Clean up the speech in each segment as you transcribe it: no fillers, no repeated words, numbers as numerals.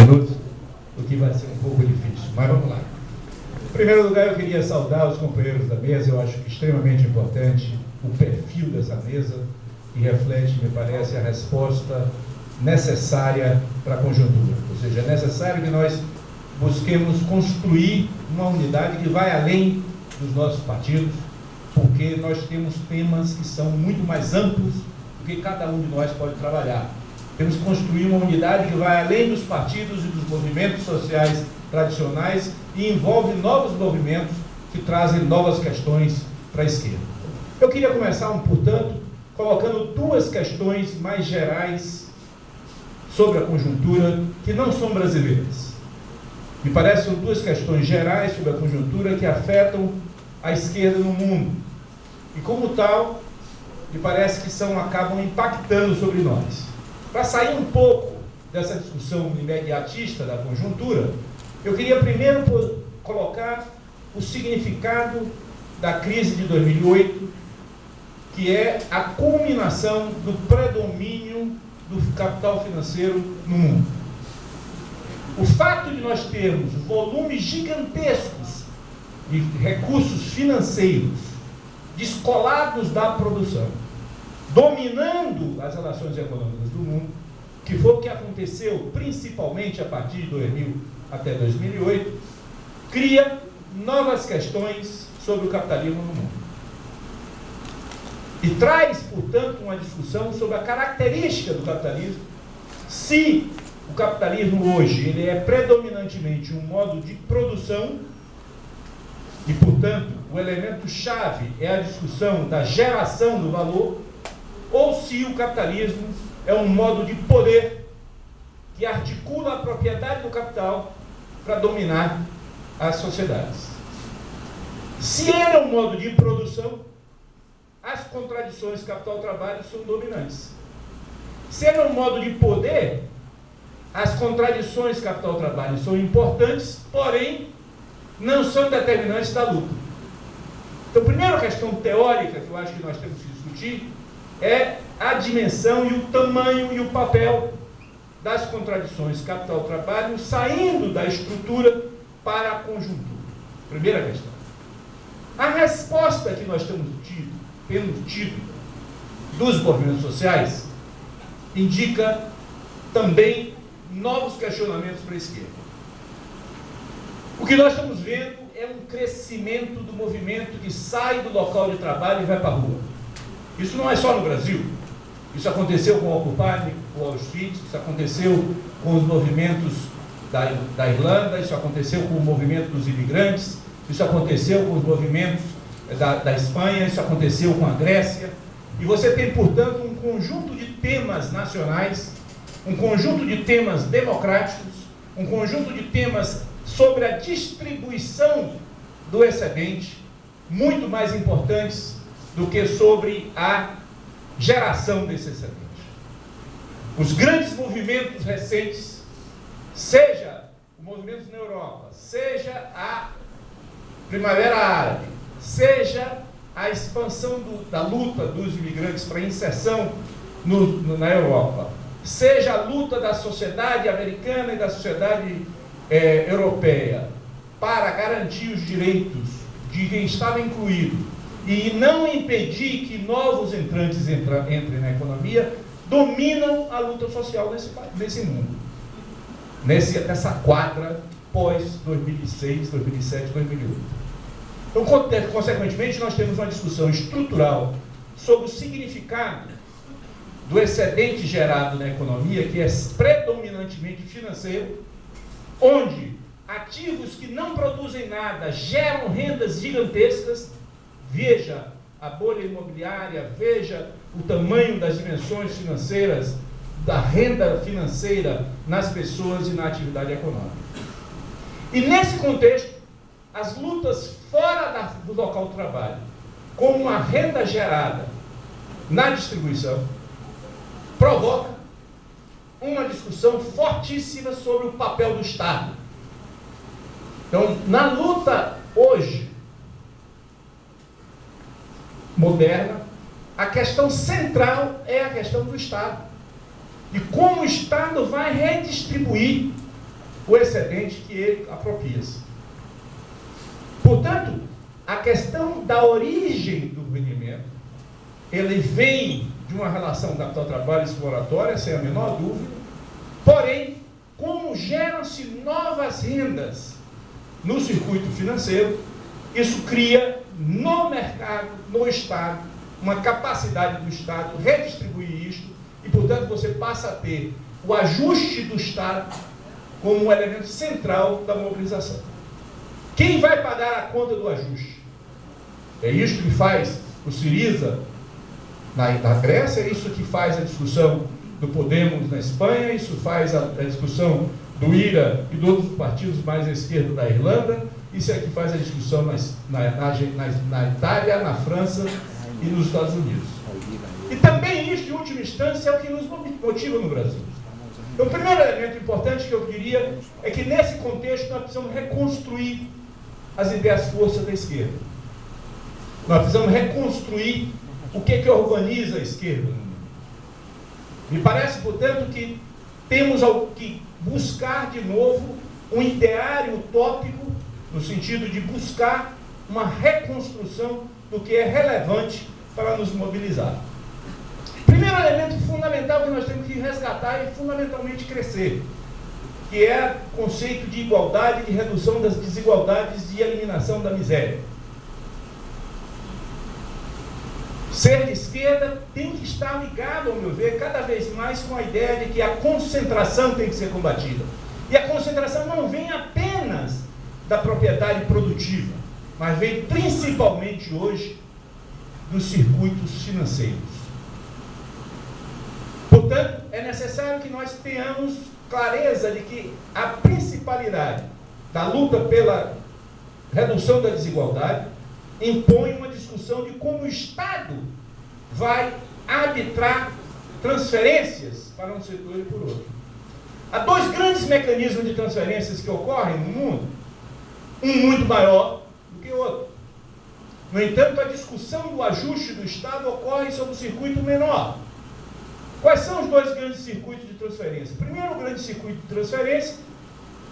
minutos, o que vai ser um pouco difícil, mas vamos lá. Em primeiro lugar, eu queria saudar os companheiros da mesa. Eu acho que extremamente importante o perfil dessa mesa, que reflete, me parece, a resposta necessária para a conjuntura. Ou seja, é necessário que nós busquemos construir uma unidade que vai além dos nossos partidos, porque nós temos temas que são muito mais amplos do que cada um de nós pode trabalhar. Temos que construir uma unidade que vai além dos partidos e dos movimentos sociais tradicionais e envolve novos movimentos que trazem novas questões para a esquerda. Eu queria começar, portanto, colocando duas questões mais gerais sobre a conjuntura que não são brasileiras. Me parecem duas questões gerais sobre a conjuntura que afetam a esquerda no mundo. E como tal, me parece que acabam impactando sobre nós. Para sair um pouco dessa discussão imediatista da conjuntura, eu queria primeiro colocar o significado da crise de 2008, que é a culminação do predomínio do capital financeiro no mundo. O fato de nós termos volumes gigantescos de recursos financeiros descolados da produção, dominando as relações econômicas do mundo, que foi o que aconteceu principalmente a partir de 2000 até 2008, cria novas questões sobre o capitalismo no mundo. E traz, portanto, uma discussão sobre a característica do capitalismo, se o capitalismo hoje ele é predominantemente um modo de produção, e, portanto, o elemento-chave é a discussão da geração do valor, ou se o capitalismo é um modo de poder que articula a propriedade do capital para dominar as sociedades. Se ele é um modo de produção, as contradições capital-trabalho são dominantes. Se ele é um modo de poder, as contradições capital-trabalho são importantes, porém, não são determinantes da luta. Então, a primeira questão teórica que eu acho que nós temos que discutir é a dimensão e o tamanho e o papel das contradições capital-trabalho saindo da estrutura para a conjuntura. Primeira questão. A resposta que nós temos tido dos movimentos sociais indica também novos questionamentos para a esquerda. O que nós estamos vendo é um crescimento do movimento que sai do local de trabalho e vai para a rua. Isso não é só no Brasil. Isso aconteceu com o Occupy Wall Street, isso aconteceu com os movimentos da Irlanda, isso aconteceu com o movimento dos imigrantes, isso aconteceu com os movimentos da Espanha, isso aconteceu com a Grécia. E você tem, portanto, um conjunto de temas nacionais, um conjunto de temas democráticos, um conjunto de temas sobre a distribuição do excedente, muito mais importantes do que sobre a geração desse excedente. Os grandes movimentos recentes, seja o movimento na Europa, seja a Primavera Árabe, seja a expansão da luta dos imigrantes para inserção na Europa, seja a luta da sociedade americana e da sociedade europeia para garantir os direitos de quem estava incluído e não impedir que novos entrantes entrem na economia, dominam a luta social nesse mundo, nessa quadra pós-2006, 2007, 2008. Então, consequentemente, nós temos uma discussão estrutural sobre o significado do excedente gerado na economia, que é predominantemente financeiro, onde ativos que não produzem nada geram rendas gigantescas. Veja a bolha imobiliária, veja o tamanho das dimensões financeiras, da renda financeira nas pessoas e na atividade econômica. E nesse contexto, as lutas fora do local de trabalho, com uma renda gerada na distribuição, provoca uma discussão fortíssima sobre o papel do Estado. Então, na luta hoje, moderna, a questão central é a questão do Estado. E como o Estado vai redistribuir o excedente que ele apropria-se. Portanto, a questão da origem do rendimento, ele vem de uma relação capital-trabalho exploratória, sem a menor dúvida, porém, como geram-se novas rendas no circuito financeiro, isso cria no mercado, no Estado, uma capacidade do Estado redistribuir isto, e, portanto, você passa a ter o ajuste do Estado como um elemento central da mobilização. Quem vai pagar a conta do ajuste? É isso que faz o Syriza na Grécia, é isso que faz a discussão do Podemos na Espanha, isso faz a discussão do IRA e de outros partidos mais à esquerda da Irlanda, isso é que faz a discussão na Itália, na França e nos Estados Unidos. E também isso, em última instância, é o que nos motiva no Brasil. Então, o primeiro elemento importante que eu diria é que, nesse contexto, nós precisamos reconstruir as ideias-força da esquerda. Nós precisamos reconstruir o que organiza a esquerda. Me parece, portanto, que temos que buscar de novo um ideário utópico, no sentido de buscar uma reconstrução do que é relevante para nos mobilizar. Primeiro elemento fundamental que nós temos que resgatar e fundamentalmente crescer, que é o conceito de igualdade, de redução das desigualdades e eliminação da miséria. Ser de esquerda tem que estar ligado, ao meu ver, cada vez mais com a ideia de que a concentração tem que ser combatida. E a concentração não vem apenas da propriedade produtiva, mas vem principalmente hoje dos circuitos financeiros. Portanto, é necessário que nós tenhamos clareza de que a principalidade da luta pela redução da desigualdade impõe uma discussão de como o Estado vai arbitrar transferências para um setor e por outro. Há dois grandes mecanismos de transferências que ocorrem no mundo, um muito maior do que o outro. No entanto, a discussão do ajuste do Estado ocorre sobre um circuito menor. Quais são os dois grandes circuitos de transferência? O primeiro grande circuito de transferência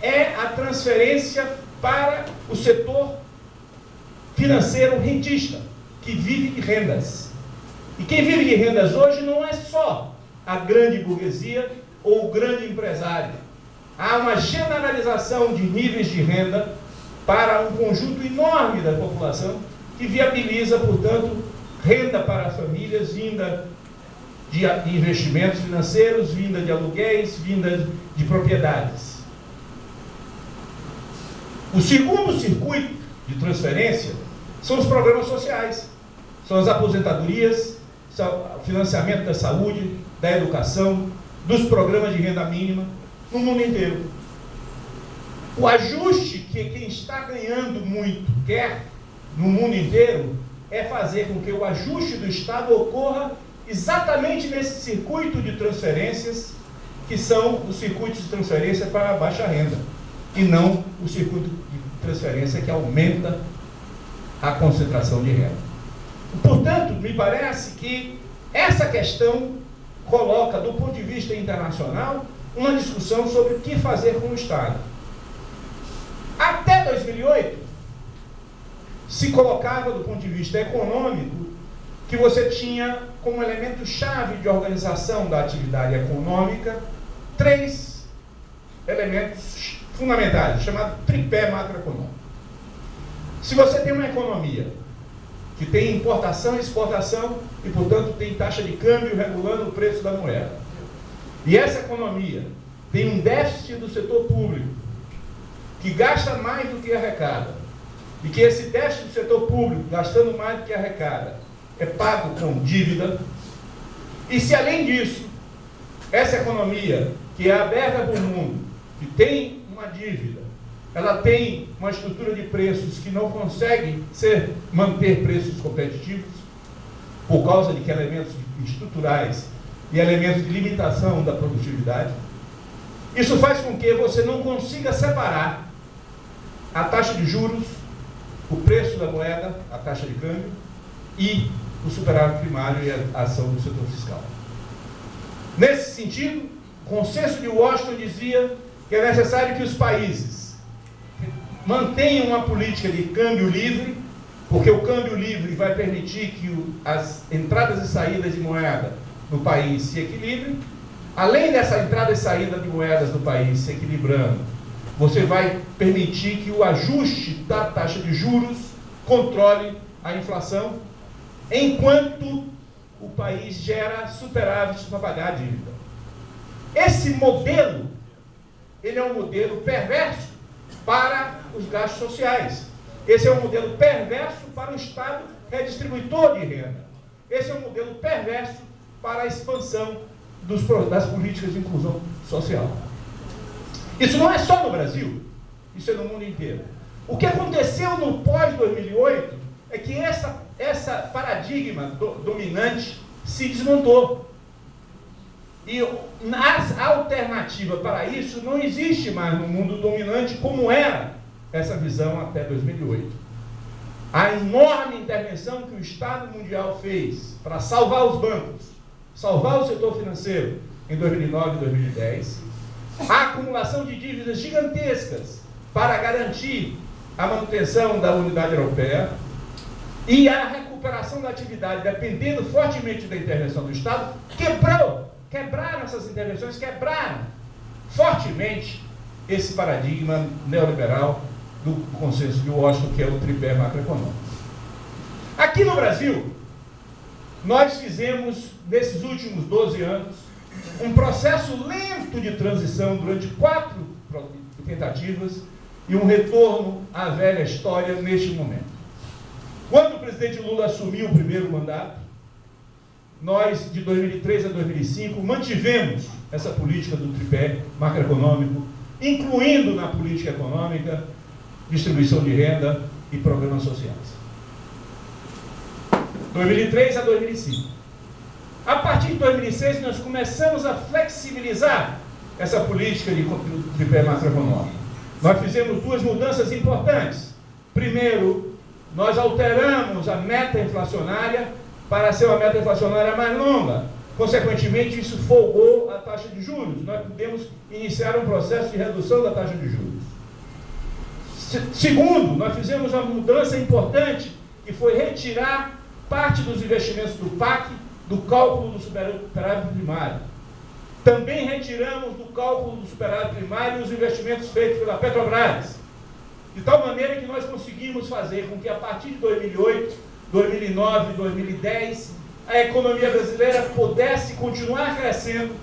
é a transferência para o setor financeiro rentista, que vive de rendas. E quem vive de rendas hoje não é só a grande burguesia ou o grande empresário. Há uma generalização de níveis de renda para um conjunto enorme da população que viabiliza, portanto, renda para as famílias, vinda de investimentos financeiros, vinda de aluguéis, vinda de propriedades. O segundo circuito de transferência são os programas sociais, são as aposentadorias, o financiamento da saúde, da educação, dos programas de renda mínima no mundo inteiro. O ajuste que quem está ganhando muito quer no mundo inteiro é fazer com que o ajuste do Estado ocorra exatamente nesse circuito de transferências, que são os circuitos de transferência para a baixa renda, e não o circuito de transferência que aumenta a concentração de renda. Portanto, me parece que essa questão coloca, do ponto de vista internacional, uma discussão sobre o que fazer com o Estado. Até 2008, se colocava, do ponto de vista econômico, que você tinha como elemento chave de organização da atividade econômica três elementos fundamentais, chamado tripé macroeconômico. Se você tem uma economia que tem importação e exportação e, portanto, tem taxa de câmbio regulando o preço da moeda, e essa economia tem um déficit do setor público que gasta mais do que arrecada, e que esse déficit do setor público, gastando mais do que arrecada, é pago com dívida, e se além disso, essa economia que é aberta para o mundo, que tem uma dívida, ela tem uma estrutura de preços que não consegue manter preços competitivos, por causa de que elementos estruturais e elementos de limitação da produtividade, isso faz com que você não consiga separar a taxa de juros, o preço da moeda, a taxa de câmbio, e o superávit primário e a ação do setor fiscal. Nesse sentido, o consenso de Washington dizia que é necessário que os países mantenham uma política de câmbio livre, porque o câmbio livre vai permitir que as entradas e saídas de moeda no país se equilibrem. Além dessa entrada e saída de moedas no país se equilibrando, você vai permitir que o ajuste da taxa de juros controle a inflação, enquanto o país gera superávit para pagar a dívida. Esse modelo, ele é um modelo perverso para os gastos sociais. Esse é um modelo perverso para o Estado redistribuidor de renda. Esse é um modelo perverso para a expansão das políticas de inclusão social. Isso não é só no Brasil, isso é no mundo inteiro. O que aconteceu no pós-2008 é que essa paradigma dominante se desmontou. E a alternativa para isso não existe mais no mundo dominante como era essa visão até 2008. A enorme intervenção que o Estado mundial fez para salvar os bancos, salvar o setor financeiro em 2009 e 2010, a acumulação de dívidas gigantescas para garantir a manutenção da unidade europeia e a recuperação da atividade dependendo fortemente da intervenção do Estado, quebraram essas intervenções, quebraram fortemente esse paradigma neoliberal do consenso de Washington, que é o tripé macroeconômico. Aqui no Brasil, nós fizemos, nesses últimos 12 anos, um processo lento de transição durante 4 tentativas e um retorno à velha história neste momento. Quando o presidente Lula assumiu o primeiro mandato, nós, de 2003 a 2005, mantivemos essa política do tripé macroeconômico, incluindo na política econômica, distribuição de renda e programas sociais. 2003 a 2005. A partir de 2006, nós começamos a flexibilizar essa política de tripé macroeconômico. Nós fizemos 2 mudanças importantes. Primeiro, nós alteramos a meta inflacionária para ser uma meta inflacionária mais longa. Consequentemente, isso folgou a taxa de juros. Nós pudemos iniciar um processo de redução da taxa de juros. Segundo, nós fizemos uma mudança importante, que foi retirar parte dos investimentos do PAC do cálculo do superávit primário. Também retiramos do cálculo do superávit primário os investimentos feitos pela Petrobras, de tal maneira que nós conseguimos fazer com que a partir de 2008, 2009, 2010, a economia brasileira pudesse continuar crescendo,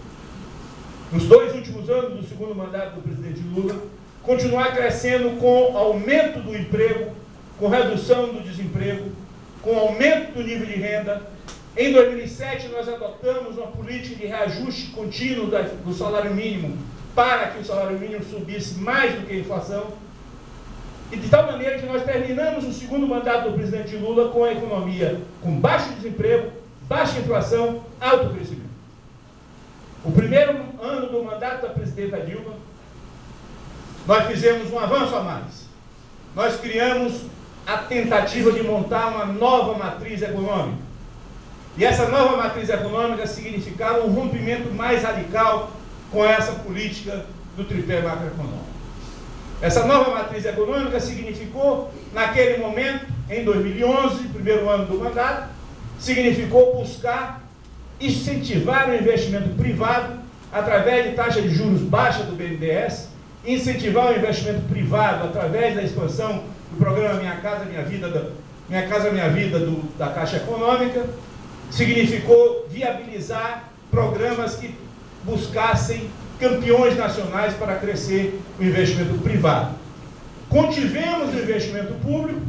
nos 2 últimos anos do segundo mandato do presidente Lula, continuar crescendo com aumento do emprego, com redução do desemprego, com aumento do nível de renda. Em 2007, nós adotamos uma política de reajuste contínuo do salário mínimo para que o salário mínimo subisse mais do que a inflação. E de tal maneira que nós terminamos o segundo mandato do presidente Lula com a economia com baixo desemprego, baixa inflação, alto crescimento. O primeiro ano do mandato da presidenta Dilma, nós fizemos um avanço a mais. Nós criamos a tentativa de montar uma nova matriz econômica. E essa nova matriz econômica significava um rompimento mais radical com essa política do tripé macroeconômico. Essa nova matriz econômica significou, naquele momento, em 2011, primeiro ano do mandato, significou buscar incentivar o investimento privado através de taxa de juros baixa do BNDES, incentivar o investimento privado através da expansão do programa Minha Casa Minha Vida da Caixa Econômica, significou viabilizar programas que buscassem campeões nacionais para crescer o investimento privado. Contivemos o investimento público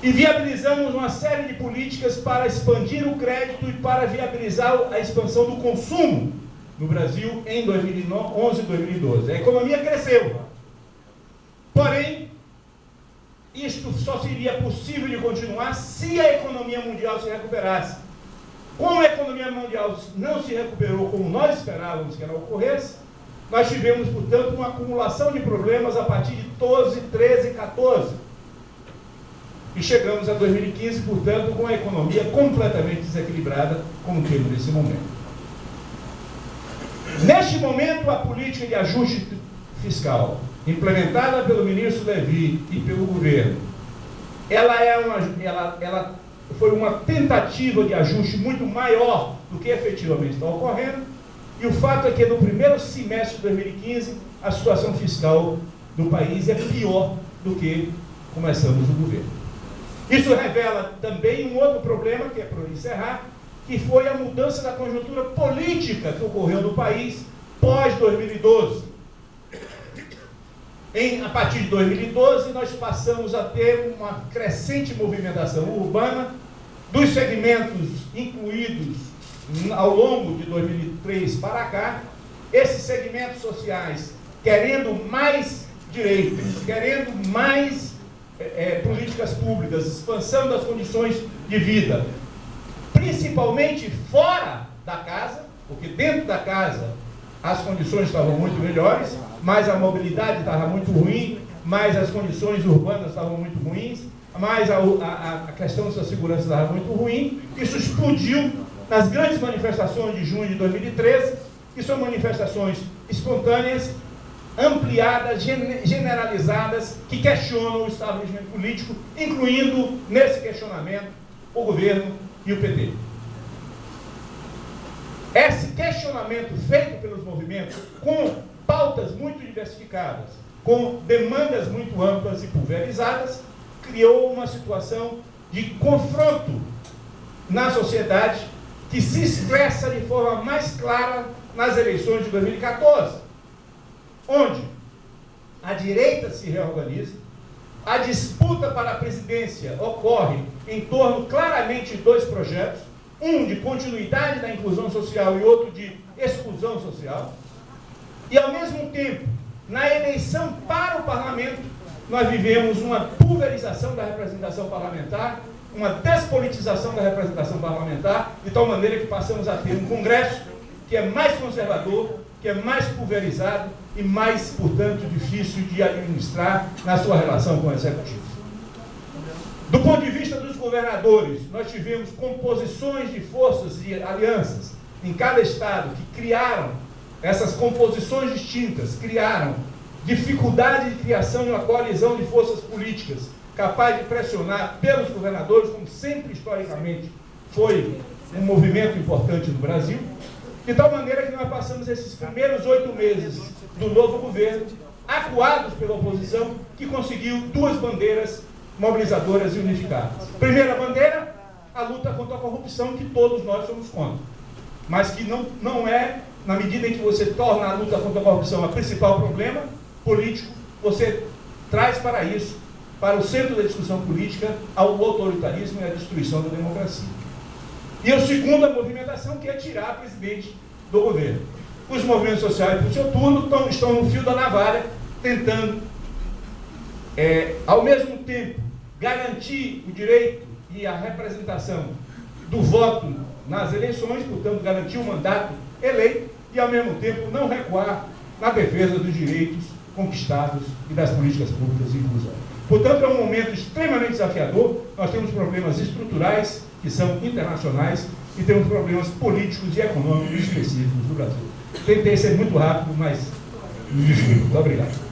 e viabilizamos uma série de políticas para expandir o crédito e para viabilizar a expansão do consumo no Brasil em 2011 e 2012. A economia cresceu. Porém, isto só seria possível de continuar se a economia mundial se recuperasse. Como a economia mundial não se recuperou como nós esperávamos que ela ocorresse, nós tivemos, portanto, uma acumulação de problemas a partir de 12, 13, 14. E chegamos a 2015, portanto, com a economia completamente desequilibrada, como temos nesse momento. Neste momento, a política de ajuste fiscal, implementada pelo ministro Levi e pelo governo, ela foi uma tentativa de ajuste muito maior do que efetivamente está ocorrendo, e o fato é que no primeiro semestre de 2015, a situação fiscal do país é pior do que começamos o governo. Isso revela também um outro problema, que é para encerrar, que foi a mudança da conjuntura política que ocorreu no país pós-2012. A partir de 2012, nós passamos a ter uma crescente movimentação urbana dos segmentos incluídos ao longo de 2003 para cá, esses segmentos sociais querendo mais direitos, querendo mais políticas públicas, expansão das condições de vida, principalmente fora da casa, porque dentro da casa as condições estavam muito melhores, mas a mobilidade estava muito ruim, mas as condições urbanas estavam muito ruins, mas a questão da segurança estava muito ruim. Isso explodiu nas grandes manifestações de junho de 2013, que são manifestações espontâneas, ampliadas, generalizadas, que questionam o estabelecimento político, incluindo nesse questionamento o governo e o PT. Esse questionamento feito pelos movimentos, com pautas muito diversificadas, com demandas muito amplas e pulverizadas, criou uma situação de confronto na sociedade que se expressa de forma mais clara nas eleições de 2014, onde a direita se reorganiza, a disputa para a presidência ocorre em torno claramente de dois projetos, um de continuidade da inclusão social e outro de exclusão social, e ao mesmo tempo, na eleição para o parlamento, nós vivemos uma pulverização da representação parlamentar, uma despolitização da representação parlamentar, de tal maneira que passamos a ter um Congresso que é mais conservador, que é mais pulverizado e mais, portanto, difícil de administrar na sua relação com o Executivo. Do ponto de vista dos governadores, nós tivemos composições de forças e alianças em cada estado que criaram essas composições distintas, criaram dificuldade de criação de uma coalizão de forças políticas capaz de pressionar pelos governadores, como sempre historicamente foi um movimento importante no Brasil, de tal maneira que nós passamos esses primeiros 8 meses do novo governo acuados pela oposição, que conseguiu duas bandeiras mobilizadoras e unificadas. Primeira bandeira, a luta contra a corrupção, que todos nós somos contra, mas que não é, na medida em que você torna a luta contra a corrupção o principal problema político, você traz para isso, para o centro da discussão política, ao autoritarismo e à destruição da democracia. E a segunda movimentação, que é tirar a presidente do governo. Os movimentos sociais, por seu turno, estão no fio da navalha, tentando, ao mesmo tempo, garantir o direito e a representação do voto nas eleições, portanto, garantir o mandato eleito, e, ao mesmo tempo, não recuar na defesa dos direitos conquistados e das políticas públicas de inclusão. Portanto, é um momento extremamente desafiador. Nós temos problemas estruturais, que são internacionais, e temos problemas políticos e econômicos específicos do Brasil. Tentei ser muito rápido, mas me desculpe. Muito obrigado.